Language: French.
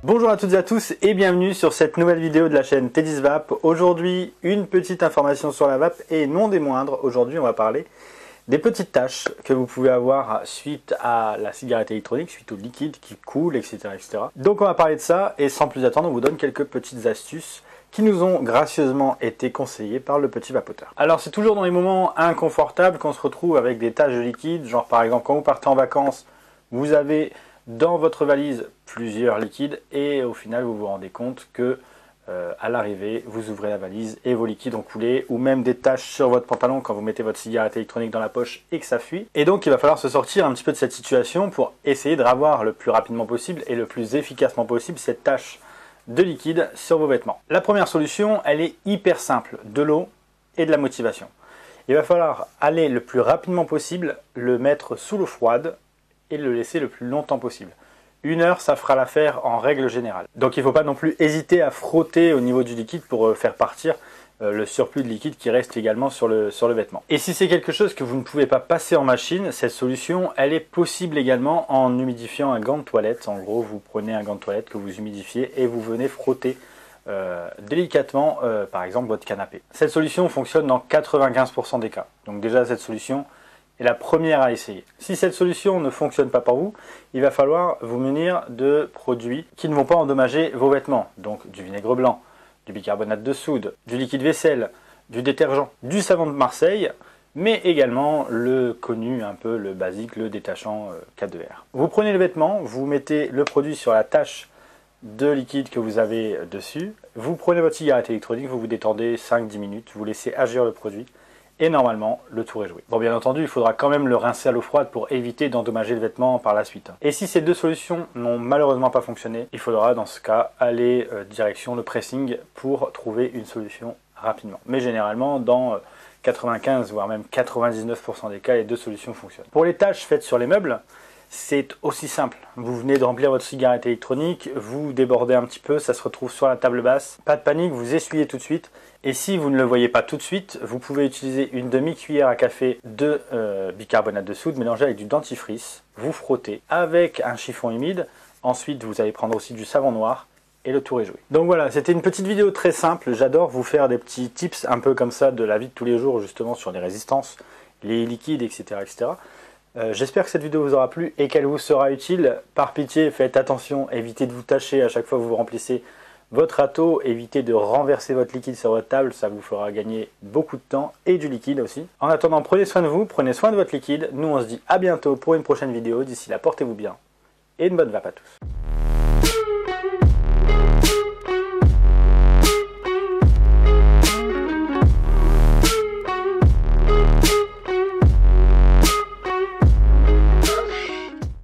Bonjour à toutes et à tous et bienvenue sur cette nouvelle vidéo de la chaîne Teddy's-Vape. Aujourd'hui, une petite information sur la vape et non des moindres. Aujourd'hui, on va parler des petites taches que vous pouvez avoir suite à la cigarette électronique, suite au liquide qui coule, etc., etc. Donc on va parler de ça et sans plus attendre, on vous donne quelques petites astuces qui nous ont gracieusement été conseillées par le petit vapoteur. Alors c'est toujours dans les moments inconfortables qu'on se retrouve avec des taches de liquide, genre par exemple quand vous partez en vacances, vous avez dans votre valise plusieurs liquides et au final vous vous rendez compte que à l'arrivée vous ouvrez la valise et vos liquides ont coulé, ou même des taches sur votre pantalon quand vous mettez votre cigarette électronique dans la poche et que ça fuit. Et donc il va falloir se sortir un petit peu de cette situation pour essayer de ravoir le plus rapidement possible et le plus efficacement possible cette tache de liquide sur vos vêtements. La première solution, elle est hyper simple, de l'eau et de la motivation. Il va falloir aller le plus rapidement possible, le mettre sous l'eau froide et le laisser le plus longtemps possible. 1 heure, ça fera l'affaire en règle générale. Donc il ne faut pas non plus hésiter à frotter au niveau du liquide pour faire partir le surplus de liquide qui reste également sur le vêtement. Et si c'est quelque chose que vous ne pouvez pas passer en machine, cette solution, elle est possible également en humidifiant un gant de toilette. En gros, vous prenez un gant de toilette que vous humidifiez et vous venez frotter délicatement, par exemple, votre canapé. Cette solution fonctionne dans 95% des cas. Donc déjà, cette solution est la première à essayer. Si cette solution ne fonctionne pas pour vous, il va falloir vous munir de produits qui ne vont pas endommager vos vêtements. Donc du vinaigre blanc, du bicarbonate de soude, du liquide vaisselle, du détergent, du savon de Marseille, mais également le connu, un peu le basique, le détachant K2R. Vous prenez le vêtement, vous mettez le produit sur la tache de liquide que vous avez dessus, vous prenez votre cigarette électronique, vous vous détendez 5-10 minutes, vous laissez agir le produit, et normalement, le tour est joué. Bon, bien entendu, il faudra quand même le rincer à l'eau froide pour éviter d'endommager le vêtement par la suite. Et si ces deux solutions n'ont malheureusement pas fonctionné, il faudra dans ce cas aller direction le pressing pour trouver une solution rapidement. Mais généralement, dans 95 voire même 99% des cas, les deux solutions fonctionnent. Pour les tâches faites sur les meubles, c'est aussi simple. Vous venez de remplir votre cigarette électronique, vous débordez un petit peu, ça se retrouve sur la table basse. Pas de panique, vous essuyez tout de suite. Et si vous ne le voyez pas tout de suite, vous pouvez utiliser une demi-cuillère à café de bicarbonate de soude mélangé avec du dentifrice. Vous frottez avec un chiffon humide. Ensuite, vous allez prendre aussi du savon noir et le tour est joué. Donc voilà, c'était une petite vidéo très simple. J'adore vous faire des petits tips un peu comme ça de la vie de tous les jours, justement sur les résistances, les liquides, etc. etc. J'espère que cette vidéo vous aura plu et qu'elle vous sera utile. Par pitié, faites attention, évitez de vous tâcher à chaque fois que vous remplissez votre râteau, évitez de renverser votre liquide sur votre table, ça vous fera gagner beaucoup de temps et du liquide aussi. En attendant, prenez soin de vous, prenez soin de votre liquide. Nous, on se dit à bientôt pour une prochaine vidéo. D'ici là, portez-vous bien et une bonne vape à tous.